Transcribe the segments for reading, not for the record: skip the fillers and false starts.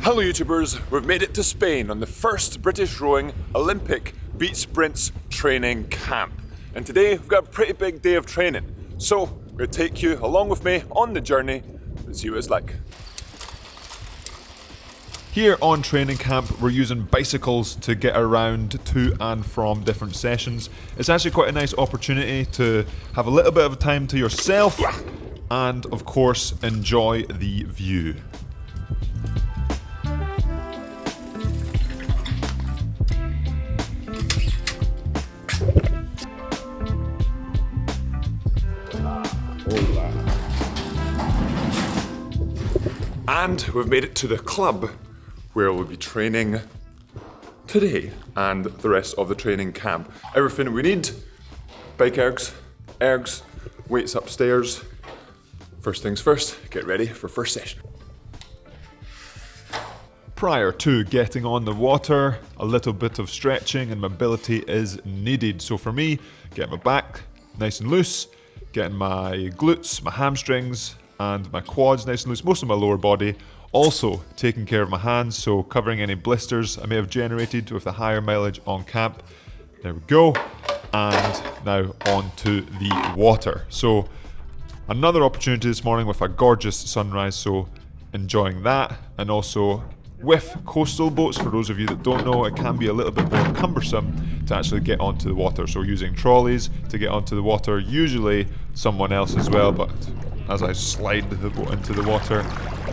Hello YouTubers, we've made it to Spain on the first British Rowing Olympic Beach Sprints training camp. And today we've got a pretty big day of training. So I'm going to take you along with me on the journey and see what it's like. Here on training camp we're using bicycles to get around to and from different sessions. It's actually quite a nice opportunity to have a little bit of time to yourself and of course enjoy the view. And we've made it to the club where we'll be training today and the rest of the training camp. Everything we need: bike ergs, weights upstairs. First things first, get ready for first session. Prior to getting on the water, a little bit of stretching and mobility is needed. So for me, get my back nice and loose, getting my glutes, my hamstrings, and my quads nice and loose, most of my lower body. Also taking care of my hands, so covering any blisters I may have generated with the higher mileage on camp. There we go. And now on to the water. So another opportunity this morning with a gorgeous sunrise, so enjoying that. And also with coastal boats, for those of you that don't know, it can be a little bit more cumbersome to actually get onto the water. So using trolleys to get onto the water, usually someone else as well, but as I slide the boat into the water,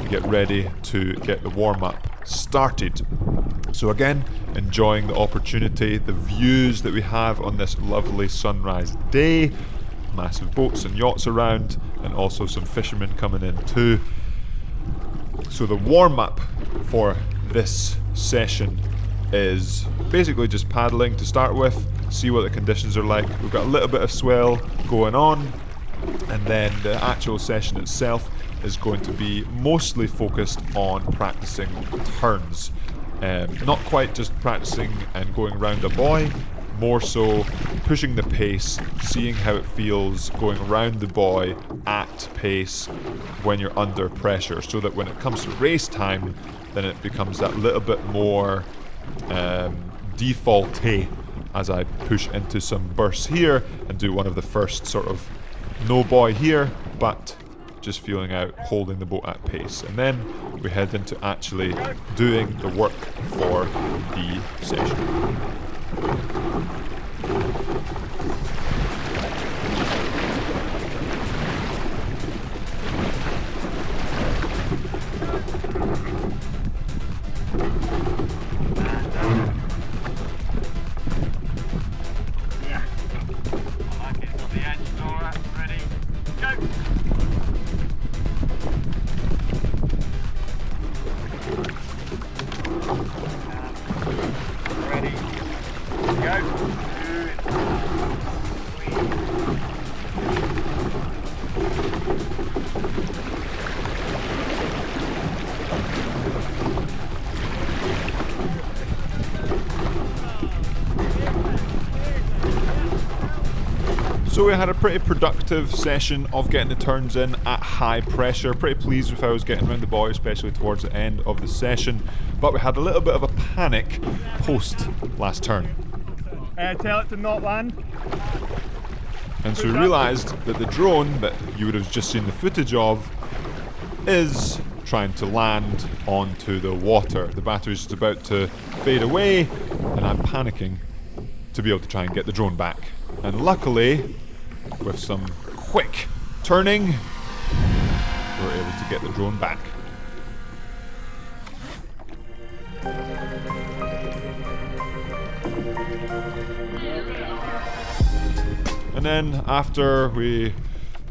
we get ready to get the warm-up started. So again, enjoying the opportunity, the views that we have on this lovely sunrise day. Massive boats and yachts around, and also some fishermen coming in too. So the warm-up for this session is basically just paddling to start with, see what the conditions are like. We've got a little bit of swell going on, and then the actual session itself is going to be mostly focused on practicing turns. Not quite just practicing and going around a buoy, more so pushing the pace, seeing how it feels going around the buoy at pace when you're under pressure, so that when it comes to race time, then it becomes that little bit more defaulté as I push into some bursts here and do one of the first sort of no buoy here, but just feeling out, holding the boat at pace. And then we head into actually doing the work for the session. So we had a pretty productive session of getting the turns in at high pressure. Pretty pleased with how I was getting around the buoy, especially towards the end of the session. But we had a little bit of a panic post last turn. Tell it to not land. And so we realised that the drone that you would have just seen the footage of is trying to land onto the water. The battery's just about to fade away and I'm panicking to be able to try and get the drone back. And luckily, with some quick turning, we were able to get the drone back. And then after we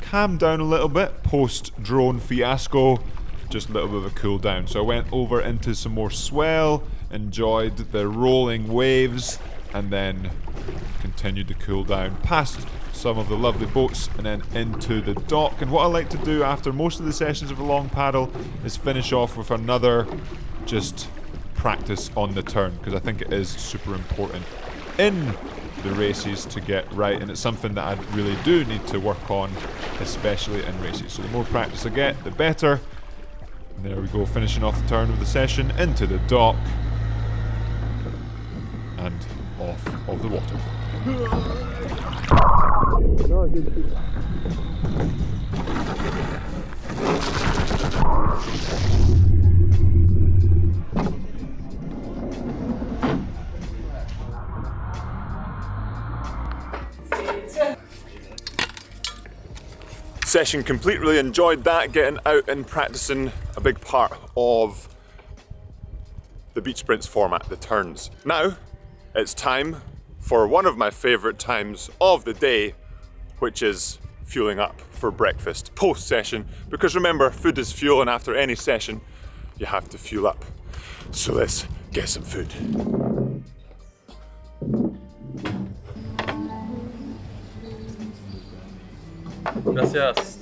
calmed down a little bit, post-drone fiasco, just a little bit of a cool down. So I went over into some more swell, enjoyed the rolling waves, and then continued to cool down past some of the lovely boats and then into the dock. And what I like to do after most of the sessions of a long paddle is finish off with another just practice on the turn, because I think it is super important in the races to get right, and it's something that I really do need to work on, especially in races. So the more practice I get, the better. And there we go, finishing off the turn of the session into the dock and off of the water. Session complete, really enjoyed that, getting out and practicing a big part of the beach sprints format, the turns. Now, it's time for one of my favourite times of the day, which is fueling up for breakfast post-session, because remember, food is fuel, and after any session, you have to fuel up. So let's get some food. Gracias.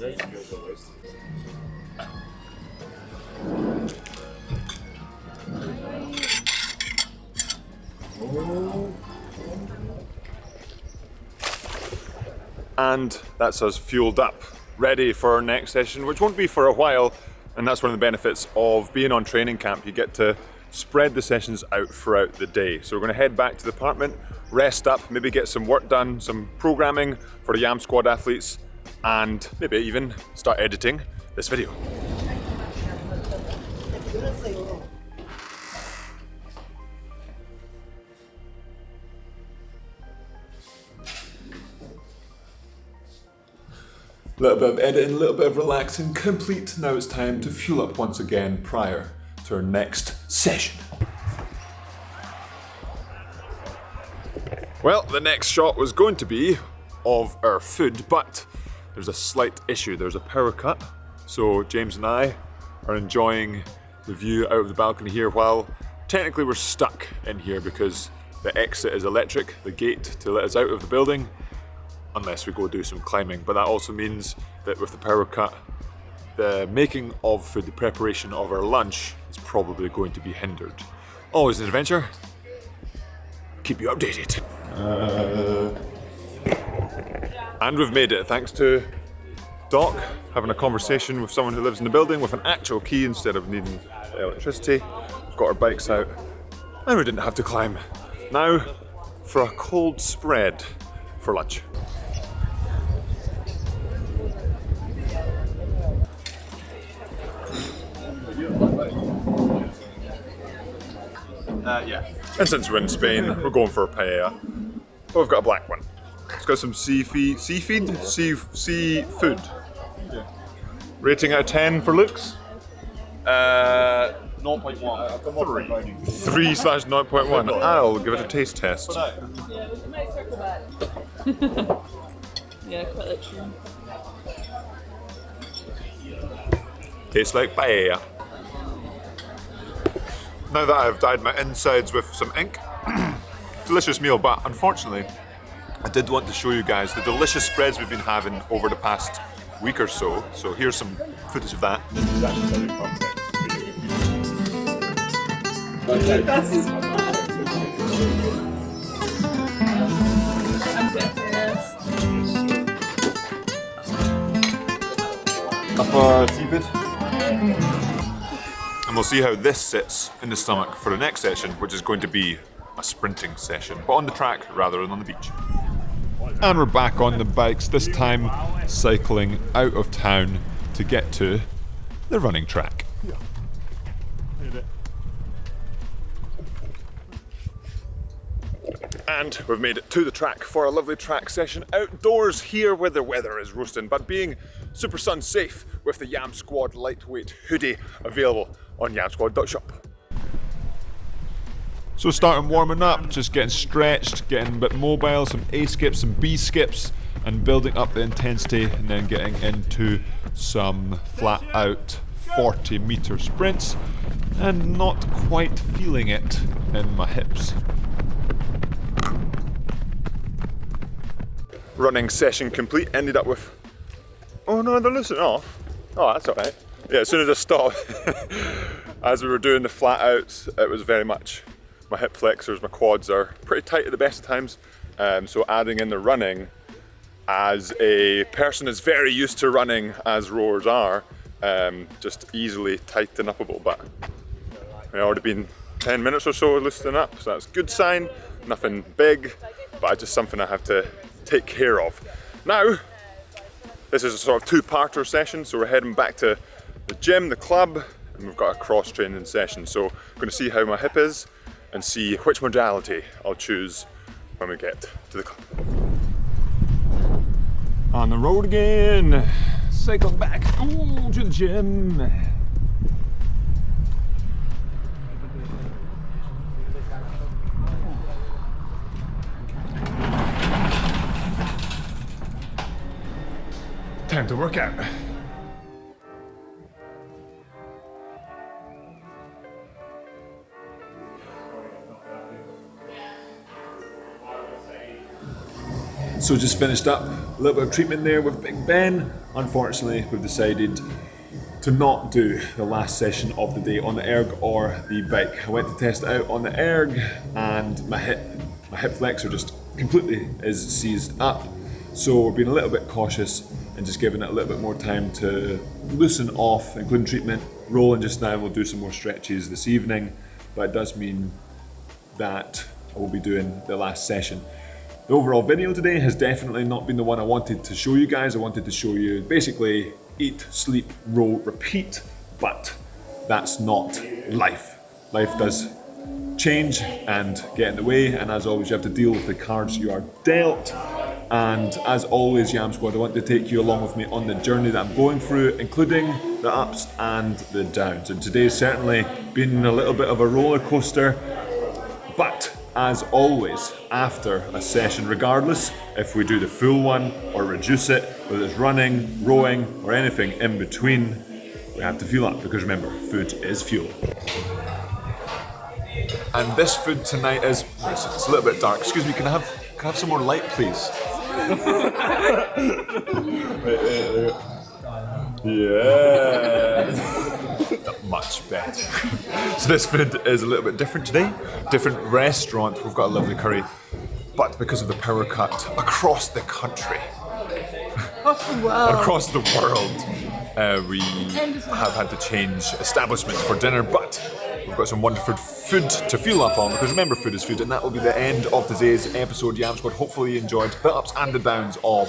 And that's us fueled up, ready for our next session, which won't be for a while, and that's one of the benefits of being on training camp. You get to spread the sessions out throughout the day. So we're going to head back to the apartment, rest up, maybe get some work done, some programming for the Yamsquad athletes, and maybe even start editing this video. A little bit of editing, a little bit of relaxing, complete. Now it's time to fuel up once again prior to our next session. Well, the next shot was going to be of our food, but there's a slight issue. There's a power cut, so James and I are enjoying the view out of the balcony here while technically we're stuck in here because the exit is electric, the gate to let us out of the building, unless we go do some climbing. But that also means that with the power cut, the making of food, the preparation of our lunch is probably going to be hindered. Always an adventure. Keep you updated. And we've made it thanks to Doc having a conversation with someone who lives in the building with an actual key instead of needing electricity. We've got our bikes out and we didn't have to climb. Now for a cold spread for lunch. Yeah. And since we're in Spain, we're going for a paella. But we've got a black one. It's got some seafood. Yeah. Rating out of 10 for looks? 0.1. 3/0.1. I'll give it a taste test. Yeah, we might circle back. Yeah, quite literally. Tastes like paella. Now that I've dyed my insides with some ink, delicious meal, but unfortunately, I did want to show you guys the delicious spreads we've been having over the past week or so. So here's some footage of that. Seafood. And we'll see how this sits in the stomach for the next session, which is going to be a sprinting session, but on the track rather than on the beach. And we're back on the bikes, this time cycling out of town to get to the running track. And we've made it to the track for a lovely track session outdoors here where the weather is roasting, but being super sun safe with the Yamsquad lightweight hoodie available on yamsquad.shop. So starting warming up, just getting stretched, getting a bit mobile, some A skips, some B skips, and building up the intensity, and then getting into some flat out 40-meter sprints, and not quite feeling it in my hips. Running session complete, ended up with, oh no, they're loosening off. Oh, that's all right. Yeah, as soon as I stopped, as we were doing the flat outs, it was very much, my hip flexors, my quads are pretty tight at the best of times. So adding in the running, as a person is very used to running as rowers are, just easily tighten up a little bit. I've already been 10 minutes or so loosening up, so that's a good sign. Nothing big, but just something I have to take care of. Now, this is a sort of two-parter session, so we're heading back to the gym, the club, and we've got a cross-training session. So I'm going to see how my hip is and see which modality I'll choose when we get to the club. On the road again, cycling back to the gym. Time to work out. So just finished up a little bit of treatment there with Big Ben. Unfortunately, we've decided to not do the last session of the day on the erg or the bike. I went to test it out on the erg and my hip flexor just completely is seized up. So we're being a little bit cautious and just giving it a little bit more time to loosen off, including treatment. Rolling just now, we'll do some more stretches this evening, but it does mean that I will be doing the last session. The overall video today has definitely not been the one I wanted to show you guys. I wanted to show you basically eat, sleep, roll, repeat, but that's not life. Life does change and get in the way, and as always you have to deal with the cards you are dealt. And as always, Yamsquad, I want to take you along with me on the journey that I'm going through, including the ups and the downs. And today's certainly been a little bit of a roller coaster, but as always, after a session, regardless if we do the full one or reduce it, whether it's running, rowing, or anything in between, we have to fuel up, because remember, food is fuel. And this food tonight is, it's a little bit dark. Excuse me, can I have some more light, please? Yeah. Much better. So this food is a little bit different today. Different restaurant. We've got a lovely curry, but because of the Powercut across the country, across the world, we have had to change establishments for dinner. But we've got some wonderful food to fuel up on, because remember, food is food, and that will be the end of today's episode, Yamsquad. Hopefully you enjoyed the ups and the downs of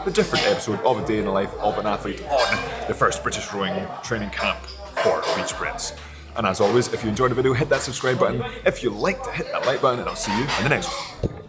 the different episode of a day in the life of an athlete on the first British rowing training camp for beach sprints. And as always, if you enjoyed the video, hit that subscribe button. If you liked, hit that like button, and I'll see you in the next one.